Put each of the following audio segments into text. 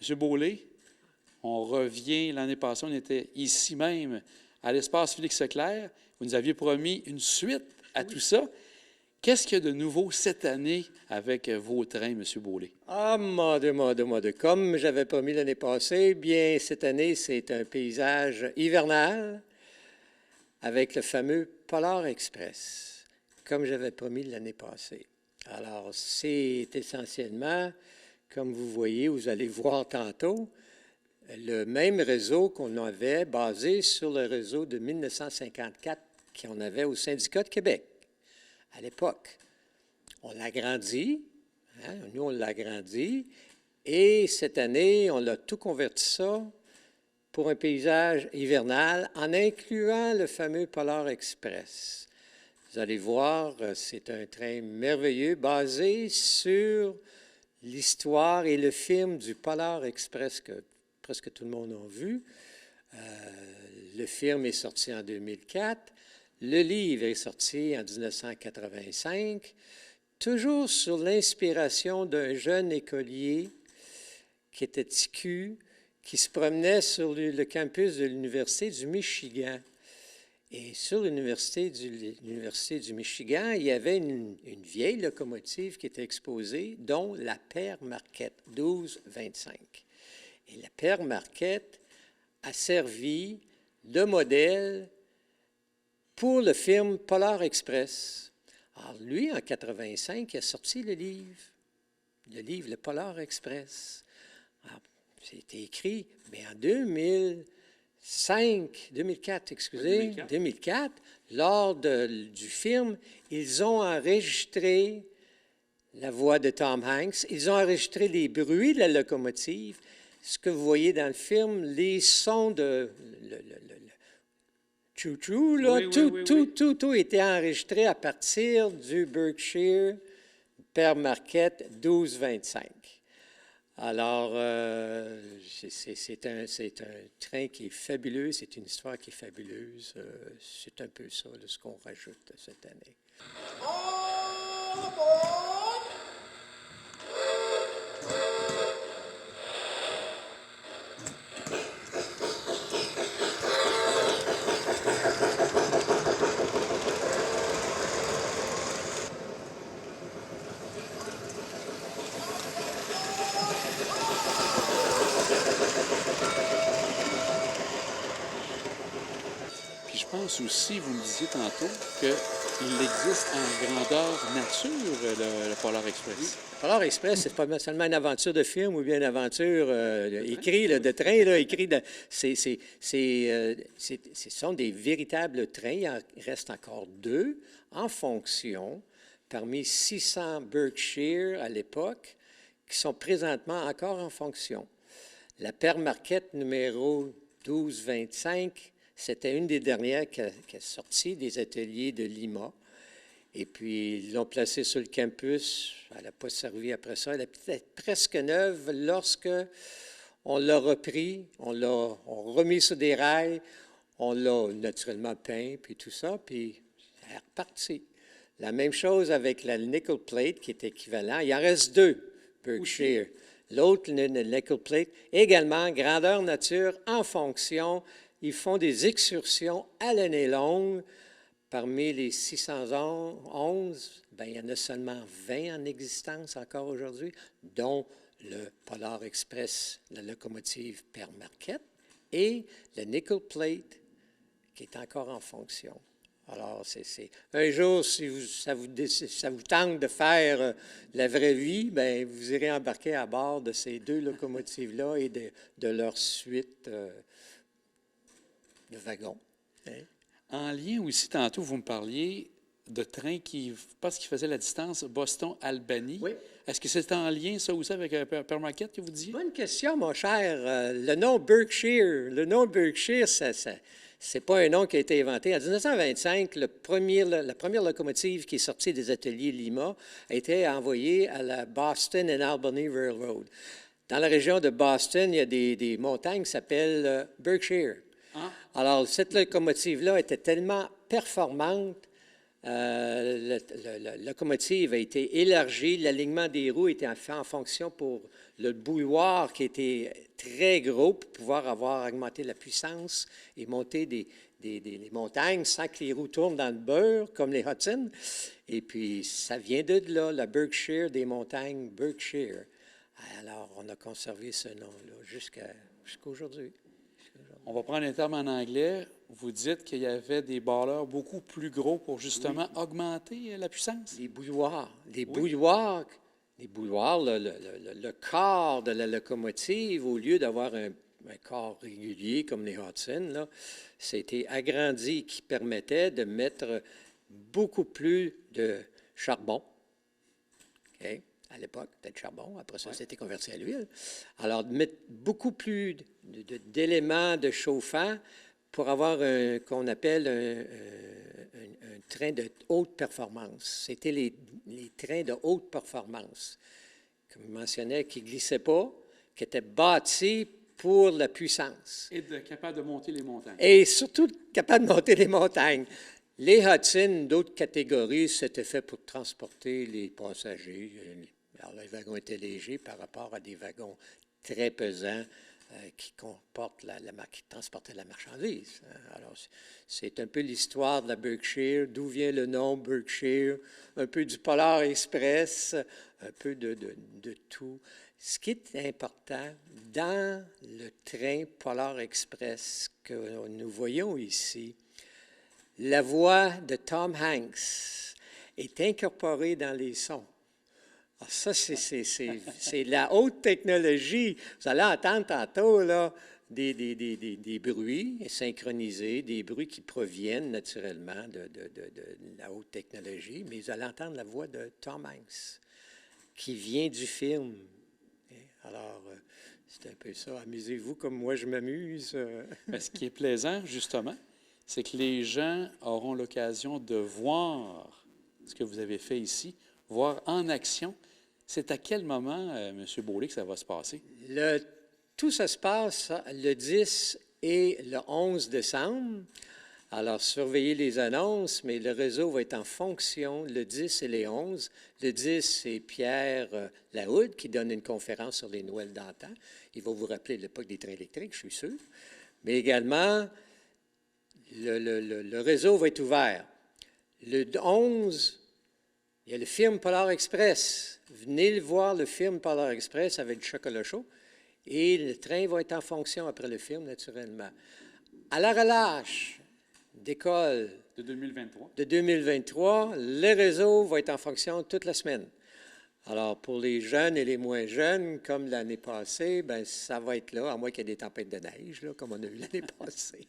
M. Beaulieu, on revient l'année passée, on était ici même à l'espace Félix Leclerc. Vous nous aviez promis une suite à tout ça. Qu'est-ce qu'il y a de nouveau cette année avec vos trains, M. Beaulieu? Ah, mon Dieu, mon Dieu, mon Dieu. Comme j'avais promis l'année passée, bien, cette année, c'est un paysage hivernal avec le fameux Polar Express, comme j'avais promis l'année passée. Alors, c'est essentiellement, comme vous voyez, vous allez voir tantôt, le même réseau qu'on avait basé sur le réseau de 1954 qu'on avait au Syndicat de Québec à l'époque. On l'a agrandi, hein, nous on l'a agrandi, et cette année, on a tout converti ça pour un paysage hivernal en incluant le fameux Polar Express. Vous allez voir, c'est un train merveilleux basé sur l'histoire et le film du Polar Express que presque tout le monde a vu. Le film est sorti en 2004. Le livre est sorti en 1985, toujours sur l'inspiration d'un jeune écolier qui était TQ, qui se promenait sur le campus de l'Université du Michigan. Et sur l'Université du Michigan, il y avait une vieille locomotive qui était exposée, dont la Père Marquette 1225. Et la Père Marquette a servi de modèle pour le film Polar Express. Alors, lui, en 85, il a sorti le livre, Le Polar Express. C'était écrit, mais en 2004, lors du film, ils ont enregistré la voix de Tom Hanks, ils ont enregistré les bruits de la locomotive. Ce que vous voyez dans le film, les sons de chou-chou, là, tout était enregistré à partir du Berkshire Père Marquette 1225. Alors, c'est un train qui est fabuleux, c'est une histoire qui est fabuleuse. C'est un peu ça, ce qu'on rajoute cette année. Puis je pense aussi, vous me disiez tantôt, qu'il existe en grandeur nature, le Polar Express. Oui. Le Polar Express, c'est pas seulement une aventure de film ou bien une aventure écrite de train. Là, ce sont des véritables trains. Il en reste encore 2 en fonction parmi 600 Berkshire à l'époque qui sont présentement encore en fonction. La Père Marquette numéro 1225, c'était une des dernières qui a sorti des ateliers de Lima. Et puis, ils l'ont placée sur le campus. Elle n'a pas servi après ça. Elle était presque neuve lorsque on l'a repris, on l'a remis sur des rails, on l'a naturellement peint, puis tout ça, puis elle est repartie. La même chose avec la nickel plate, qui est équivalent. Il en reste 2, Berkshire. L'autre, le nickel plate, également grandeur nature en fonction. Ils font des excursions à l'année longue. Parmi les 611, bien, il y en a seulement 20 en existence encore aujourd'hui, dont le Polar Express, la locomotive Père Marquette, et le nickel plate, qui est encore en fonction. Alors, c'est un jour, si ça vous tente de faire la vraie vie, bien, vous irez embarquer à bord de ces 2 locomotives-là et de leur suite de wagons. Hein? En lien aussi, tantôt, vous me parliez de trains qui faisaient la distance Boston-Albany. Oui. Est-ce que c'est en lien, ça aussi, avec Père Marquette que vous disiez? Bonne question, mon cher. Le nom Berkshire, c'est pas un nom qui a été inventé. En 1925, la première locomotive qui est sortie des ateliers Lima a été envoyée à la Boston and Albany Railroad. Dans la région de Boston, il y a des montagnes qui s'appellent Berkshire. Ah. Alors, cette locomotive-là était tellement performante La locomotive a été élargie, l'alignement des roues était fait en fonction pour le bouilloire qui était très gros pour pouvoir avoir augmenté la puissance et monter les montagnes sans que les roues tournent dans le beurre, comme les Hudson. Et puis, ça vient de là, la Berkshire des montagnes Berkshire. Alors, on a conservé ce nom-là jusqu'à aujourd'hui. On va prendre un terme en anglais. Vous dites qu'il y avait des balleurs beaucoup plus gros pour justement augmenter la puissance? Les bouilloires. Oui. Les bouilloires, le corps de la locomotive, au lieu d'avoir un corps régulier comme les Hudson, là, c'était agrandi qui permettait de mettre beaucoup plus de charbon. OK? À l'époque, peut-être charbon. Après ça, c'était converti à l'huile. Alors, de mettre beaucoup plus d'éléments de chauffant pour avoir qu'on appelle un train de haute performance. C'était les trains de haute performance, comme je mentionnais, qui ne glissaient pas, qui étaient bâtis pour la puissance. Et capable de monter les montagnes. Et surtout capable de monter les montagnes. Les Hudson, d'autres catégories, c'était fait pour transporter les passagers. Alors, les wagons étaient légers par rapport à des wagons très pesants qui transportaient la marchandise. Alors, c'est un peu l'histoire de la Berkshire, d'où vient le nom Berkshire, un peu du Polar Express, un peu de tout. Ce qui est important dans le train Polar Express que nous voyons ici, la voix de Tom Hanks est incorporée dans les sons. Alors ça, c'est la haute technologie. Vous allez entendre tantôt là, des bruits synchronisés, des bruits qui proviennent naturellement de la haute technologie, mais vous allez entendre la voix de Tom Hanks qui vient du film. Alors, c'est un peu ça. Amusez-vous comme moi, je m'amuse. Mais ce qui est plaisant, justement, c'est que les gens auront l'occasion de voir ce que vous avez fait ici, voir en action. C'est à quel moment, M. Beaulieu, que ça va se passer? Tout ça se passe le 10 et le 11 décembre. Alors, surveillez les annonces, mais le réseau va être en fonction le 10 et les 11. Le 10, c'est Pierre Lahoude qui donne une conférence sur les Noëls d'antan. Il va vous rappeler l'époque des trains électriques, je suis sûr. Mais également, le réseau va être ouvert. Le 11, il y a le film Polar Express. Venez voir le film Polar Express avec du chocolat chaud. Et le train va être en fonction après le film, naturellement. À la relâche d'école de 2023. De 2023, le réseau va être en fonction toute la semaine. Alors, pour les jeunes et les moins jeunes, comme l'année passée, bien, ça va être là, à moins qu'il y ait des tempêtes de neige, là, comme on a eu l'année passée.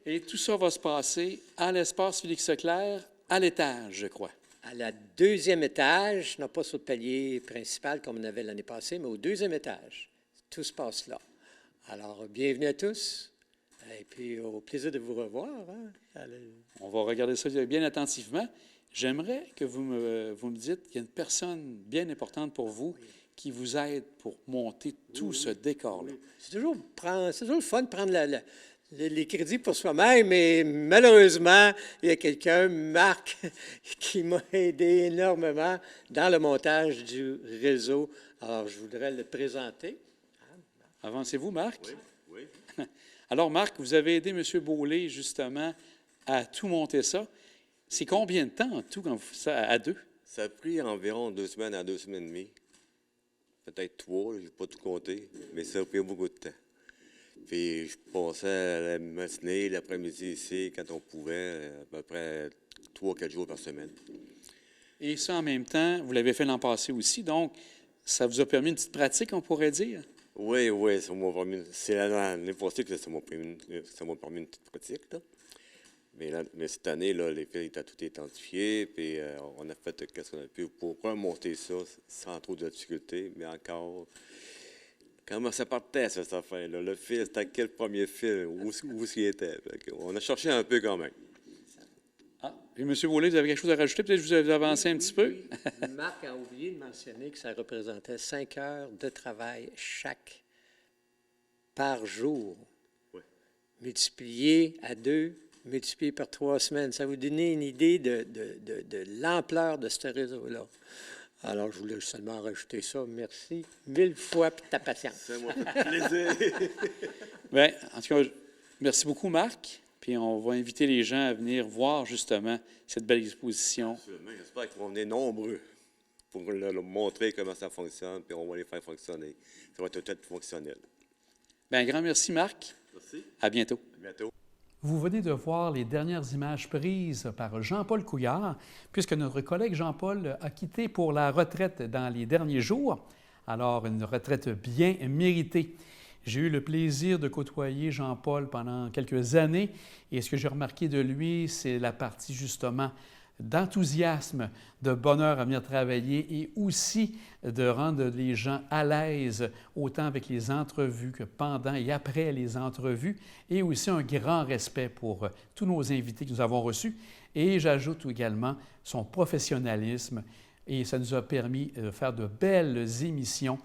Et tout ça va se passer à l'espace Félix-Leclerc, à l'étage, je crois. À la deuxième étage, non pas sur le palier principal comme on avait l'année passée, mais au deuxième étage. Tout se passe là. Alors, bienvenue à tous. Et puis, au plaisir de vous revoir. Hein? On va regarder ça bien attentivement. J'aimerais que vous me dites qu'il y a une personne bien importante pour vous qui vous aide pour monter tout ce décor-là. C'est toujours le fun de prendre les crédits pour soi-même, mais malheureusement, il y a quelqu'un, Marc, qui m'a aidé énormément dans le montage du réseau. Alors, je voudrais le présenter. Avancez-vous, Marc. Oui. Alors, Marc, vous avez aidé M. Beaulieu, justement, à tout monter ça. C'est combien de temps en tout, quand vous faites ça à deux? Ça a pris environ 2 semaines à 2 semaines et demie. Peut-être 3, je n'ai pas tout compté, mais ça a pris beaucoup de temps. Puis je passais à la matinée, l'après-midi ici, quand on pouvait, à peu près 3-4 jours par semaine. Et ça, en même temps, vous l'avez fait l'an passé aussi, donc ça vous a permis une petite pratique, on pourrait dire? Oui, ça m'a permis. C'est l'année passée que ça m'a permis une petite pratique, là. Mais cette année, là, les fils étaient tout identifiés, puis on a fait ce qu'on a pu pour remonter ça sans trop de difficultés, mais encore. Comment ça partait, cette affaire-là? Le fil, c'était quel premier fil? Où il était? On a cherché un peu quand même. Ah, et M. Beaulieu, vous avez quelque chose à rajouter? Peut-être que vous avez avancé un petit peu? Oui. Marc a oublié de mentionner que ça représentait 5 heures de travail chaque par jour. Oui. Multiplié à 2, multiplié par 3 semaines. Ça vous donne une idée de l'ampleur de ce réseau-là. Alors, je voulais seulement rajouter ça. Merci 1000 fois pour ta patience. Ça m'a fait plaisir. Bien, en tout cas, merci beaucoup, Marc. Puis on va inviter les gens à venir voir justement cette belle exposition. Absolument. J'espère qu'ils vont venir nombreux pour leur montrer comment ça fonctionne, puis on va les faire fonctionner. Ça va être tout fonctionnel. Bien, un grand merci, Marc. Merci. À bientôt. À bientôt. Vous venez de voir les dernières images prises par Jean-Paul Couillard, puisque notre collègue Jean-Paul a quitté pour la retraite dans les derniers jours. Alors, une retraite bien méritée. J'ai eu le plaisir de côtoyer Jean-Paul pendant quelques années et ce que j'ai remarqué de lui, c'est la partie justement d'enthousiasme, de bonheur à venir travailler et aussi de rendre les gens à l'aise, autant avec les entrevues que pendant et après les entrevues, et aussi un grand respect pour tous nos invités que nous avons reçus. Et j'ajoute également son professionnalisme, et ça nous a permis de faire de belles émissions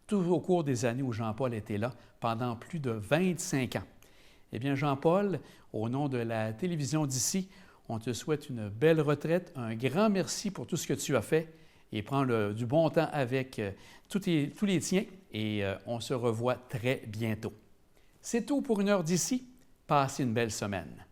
tout au cours des années où Jean-Paul était là, pendant plus de 25 ans. Eh bien, Jean-Paul, au nom de la télévision d'ici, on te souhaite une belle retraite, un grand merci pour tout ce que tu as fait et prends du bon temps avec tous les tiens et on se revoit très bientôt. C'est tout pour une heure d'ici. Passez une belle semaine.